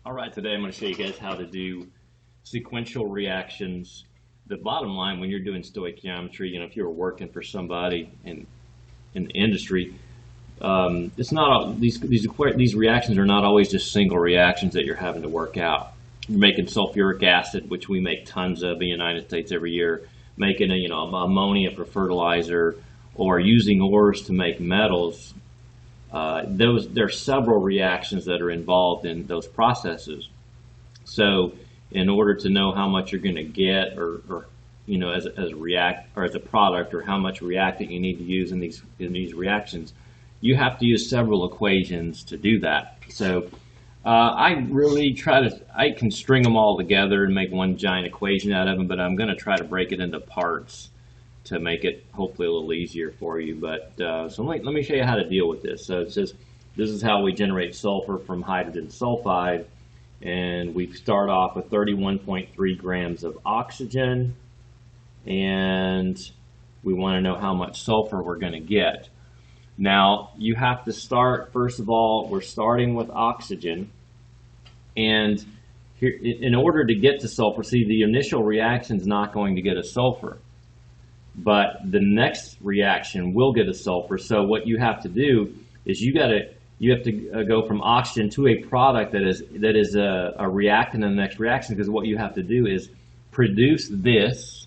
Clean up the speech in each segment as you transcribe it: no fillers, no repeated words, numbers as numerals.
All right, today I'm going to show you guys how to do sequential reactions. The bottom line when you're doing stoichiometry, if you're working for somebody in the industry, it's not these reactions are not always just single reactions that you're having to work out. You're making sulfuric acid, which we make tons of in the United States every year, making ammonia for fertilizer, or using ores to make metals. There are several reactions that are involved in those processes. So in order to know how much you're going to get or as a product, or how much reactant you need to use in these reactions, you have to use several equations to do that. So I can string them all together and make one giant equation out of them, but I'm going to try to break it into parts to make it hopefully a little easier for you. But so let me show you how to deal with this. So it says this is how we generate sulfur from hydrogen sulfide, and we start off with 31.3 grams of oxygen, and we want to know how much sulfur we're going to get. Now you have to start, first of all, we're starting with oxygen, and here, in order to get to sulfur, see, the initial reaction is not going to get us sulfur, but the next reaction will get us sulfur. So what you have to do is you have to go from oxygen to a product that is a reactant in the next reaction, because what you have to do is produce this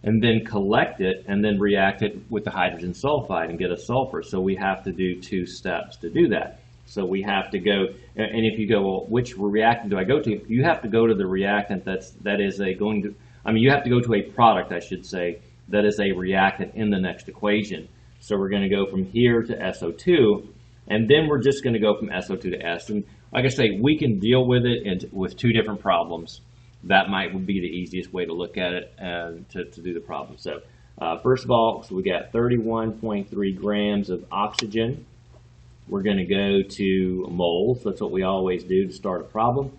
and then collect it and then react it with the hydrogen sulfide and get a sulfur. So we have to do two steps to do that. So we have to go, and if you go, well, which reactant do I go to? You have to go to the reactant you have to go to a product, I should say, that is a reactant in the next equation. So we're going to go from here to SO2, and then we're just going to go from SO2 to S. And like I say, we can deal with it with two different problems. That might be the easiest way to look at it and to do the problem. So first of all, we got 31.3 grams of oxygen. We're going to go to moles. That's what we always do to start a problem,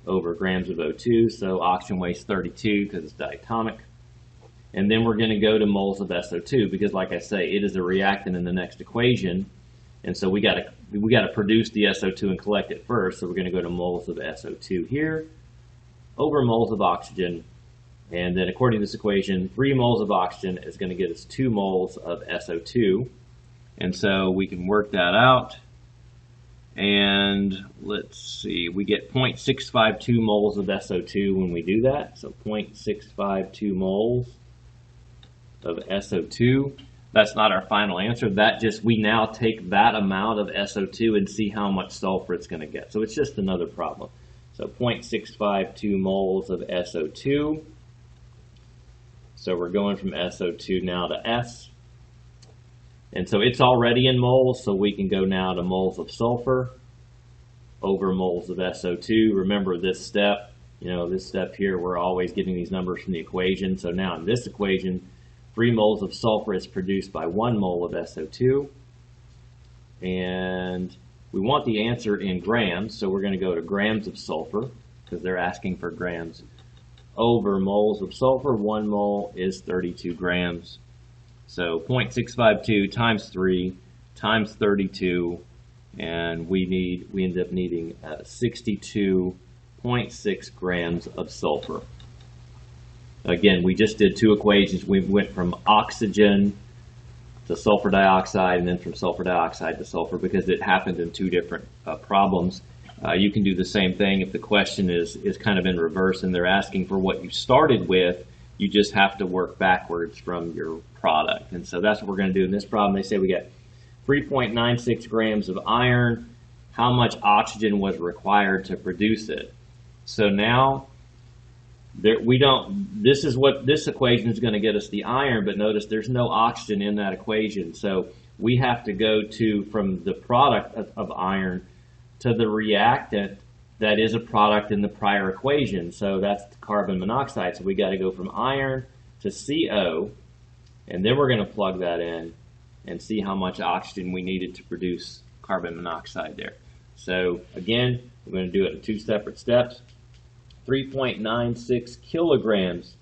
over grams of O2. So oxygen weighs 32 because it's diatomic. And then we're going to go to moles of SO2 because, like I say, it is a reactant in the next equation. And so we got to produce the SO2 and collect it first. So we're going to go to moles of SO2 here over moles of oxygen. And then according to this equation, 3 moles of oxygen is going to get us 2 moles of SO2. And so we can work that out. And let's see, we get 0.652 moles of SO2 when we do that. So 0.652 moles of SO2. That's not our final answer. We now take that amount of SO2 and see how much sulfur it's going to get. So it's just another problem. So 0.652 moles of SO2. So we're going from SO2 now to S. And so it's already in moles, so we can go now to moles of sulfur over moles of SO2. Remember this step, this step here, we're always getting these numbers from the equation. So now in this equation, 3 moles of sulfur is produced by 1 mole of SO2. And we want the answer in grams, so we're going to go to grams of sulfur, because they're asking for grams, over moles of sulfur. 1 mole is 32 grams. So 0.652 times 3 times 32, and we end up needing 62.6 grams of sulfur. Again, we just did 2 equations. We went from oxygen to sulfur dioxide, and then from sulfur dioxide to sulfur, because it happened in 2 different problems. You can do the same thing if the question is kind of in reverse and they're asking for what you started with. You just have to work backwards from your product. And so that's what we're going to do in this problem. They say we got 3.96 grams of iron. How much oxygen was required to produce it? So now, this is what this equation is going to get us the iron, but notice there's no oxygen in that equation. So we have to go from the product of iron to the reactant that is a product in the prior equation. So that's carbon monoxide. So we got to go from iron to CO, and then we're going to plug that in and see how much oxygen we needed to produce carbon monoxide there. So again, we're going to do it in 2 separate steps. 3.96 kilograms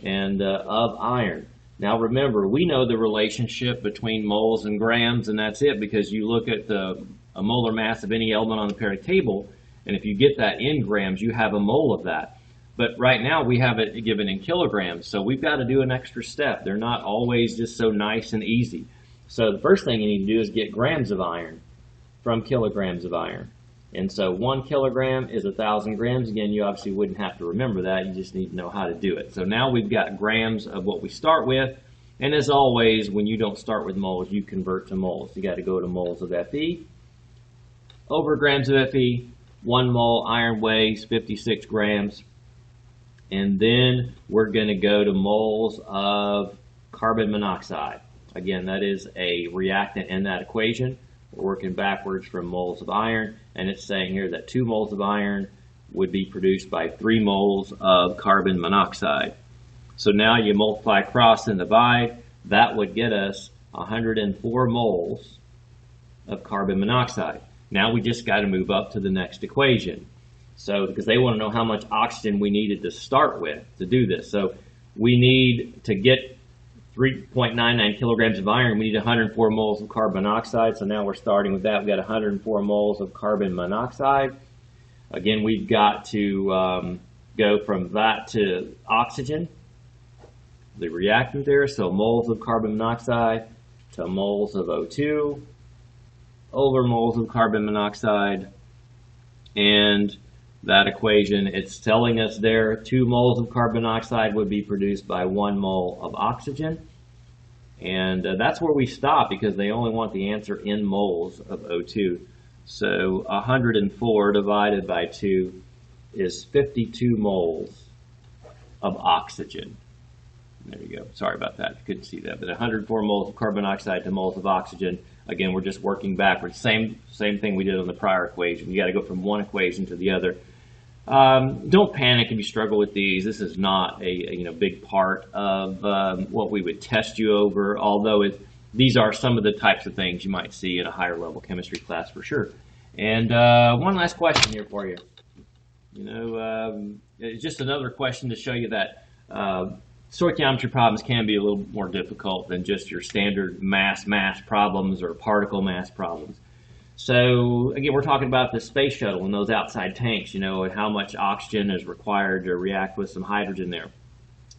of iron. Now remember, we know the relationship between moles and grams, and that's it, because you look at a molar mass of any element on the periodic table, And if you get that in grams, you have a mole of that. But right now we have it given in kilograms, so we've got to do an extra step. They're not always just so nice and easy. So the first thing you need to do is get grams of iron from kilograms of iron. And so 1 kilogram is 1,000 grams. Again, you obviously wouldn't have to remember that. You just need to know how to do it. So now we've got grams of what we start with. And as always, when you don't start with moles, you convert to moles. You got to go to moles of Fe over grams of Fe. 1 mole iron weighs 56 grams. And then we're going to go to moles of carbon monoxide. Again, that is a reactant in that equation. We're working backwards from moles of iron, and it's saying here that 2 moles of iron would be produced by 3 moles of carbon monoxide. So now you multiply across and divide. That would get us 104 moles of carbon monoxide. Now we just got to move up to the next equation. So, because they want to know how much oxygen we needed to start with to do this. So we need to get 3.99 kilograms of iron, we need 104 moles of carbon monoxide. So now we're starting with that. We've got 104 moles of carbon monoxide. Again, we've got to go from that to oxygen, the reactant there. So moles of carbon monoxide to moles of O2 over moles of carbon monoxide. And that equation, it's telling us there 2 moles of carbon monoxide would be produced by 1 mole of oxygen. And that's where we stop because they only want the answer in moles of O2. So 104 divided by 2 is 52 moles of oxygen. There you go. Sorry about that. You couldn't see that. But 104 moles of carbon dioxide to moles of oxygen. Again, we're just working backwards. Same thing we did on the prior equation. You got to go from one equation to the other. Don't panic if you struggle with these. This is not a big part of what we would test you over, although these are some of the types of things you might see in a higher level chemistry class for sure. And one last question here for you. It's just another question to show you that stoichiometry problems can be a little more difficult than just your standard mass problems or particle mass problems. So again, we're talking about the space shuttle and those outside tanks, and how much oxygen is required to react with some hydrogen there.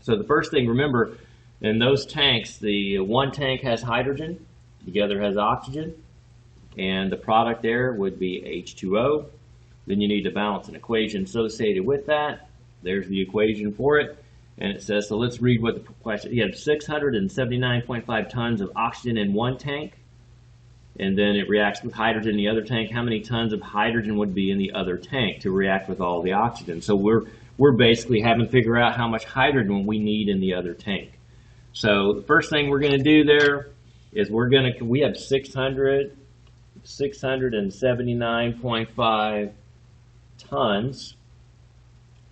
So the first thing, remember, in those tanks, the one tank has hydrogen, the other has oxygen, and the product there would be H2O. Then you need to balance an equation associated with that. There's the equation for it. And it says, so let's read what the question, you have 679.5 tons of oxygen in one tank, and then it reacts with hydrogen in the other tank. How many tons of hydrogen would be in the other tank to react with all the oxygen? So we're basically having to figure out how much hydrogen we need in the other tank. So the first thing we're going to do there is we have 679.5 tons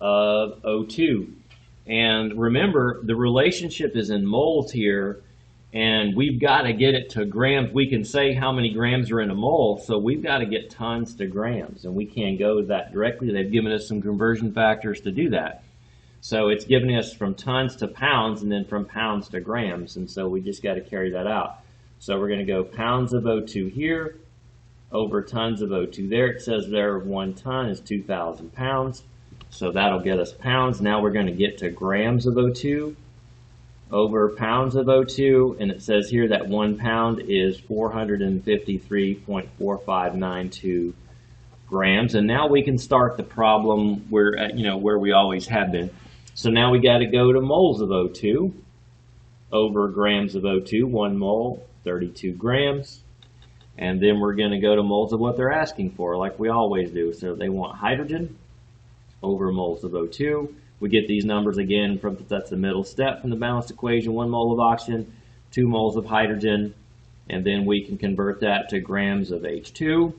of O2. And remember, the relationship is in moles here, and we've got to get it to grams. We can say how many grams are in a mole, so we've got to get tons to grams, and we can't go that directly. They've given us some conversion factors to do that. So it's giving us from tons to pounds, and then from pounds to grams, and so we just got to carry that out. So we're going to go pounds of O2 here over tons of O2 there. It says there 1 ton is 2,000 pounds. So that'll get us pounds. Now we're going to get to grams of O2 over pounds of O2. And it says here that 1 pound is 453.4592 grams. And now we can start the problem where we always have been. So now we got to go to moles of O2 over grams of O2. 1 mole, 32 grams. And then we're going to go to moles of what they're asking for, like we always do. So they want hydrogen over moles of O2. We get these numbers again that's the middle step from the balanced equation. 1 mole of oxygen, 2 moles of hydrogen, and then we can convert that to grams of H2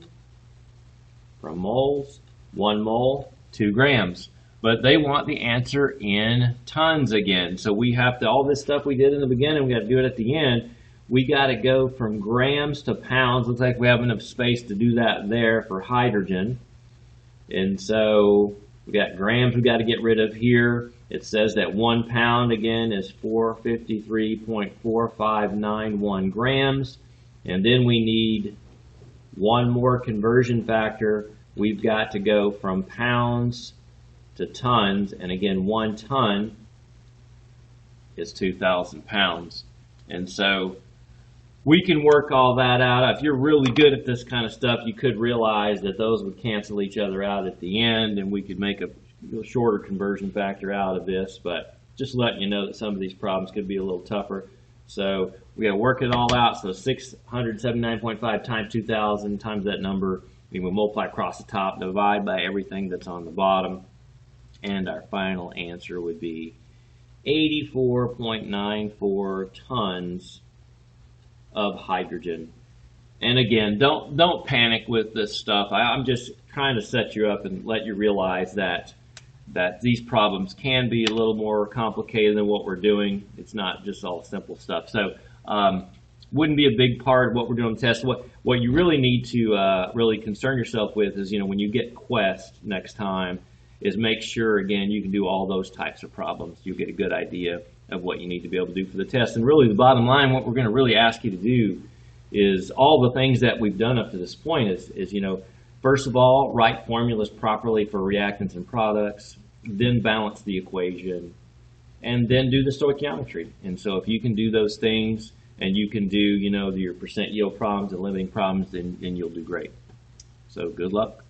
from moles. 1 mole, 2 grams. But they want the answer in tons again. So we have to, all this stuff we did in the beginning, we got to do it at the end. We got to go from grams to pounds. Looks like we have enough space to do that there for hydrogen. And so we got grams we got to get rid of here. It says that 1 pound again is 453.4591 grams. And then we need one more conversion factor. we've got to go from pounds to tons, and again, 1 ton is 2,000 pounds. And so we can work all that out. If you're really good at this kind of stuff, you could realize that those would cancel each other out at the end, and we could make a shorter conversion factor out of this. But just letting you know that some of these problems could be a little tougher. So we got to work it all out. So 679.5 times 2,000 times that number. We will multiply across the top, divide by everything that's on the bottom, and our final answer would be 84.94 tons of hydrogen. And again, don't panic with this stuff. I'm just trying to set you up and let you realize that these problems can be a little more complicated than what we're doing. It's not just all simple stuff. So wouldn't be a big part of what we're doing on the test. What you really need to really concern yourself with is, when you get Quest next time, is make sure, again, you can do all those types of problems. You'll get a good idea of what you need to be able to do for the test. And really, the bottom line, what we're going to really ask you to do is all the things that we've done up to this point is first of all, write formulas properly for reactants and products, then balance the equation, and then do the stoichiometry. And so if you can do those things, and you can do, your percent yield problems and limiting problems, then you'll do great. So good luck.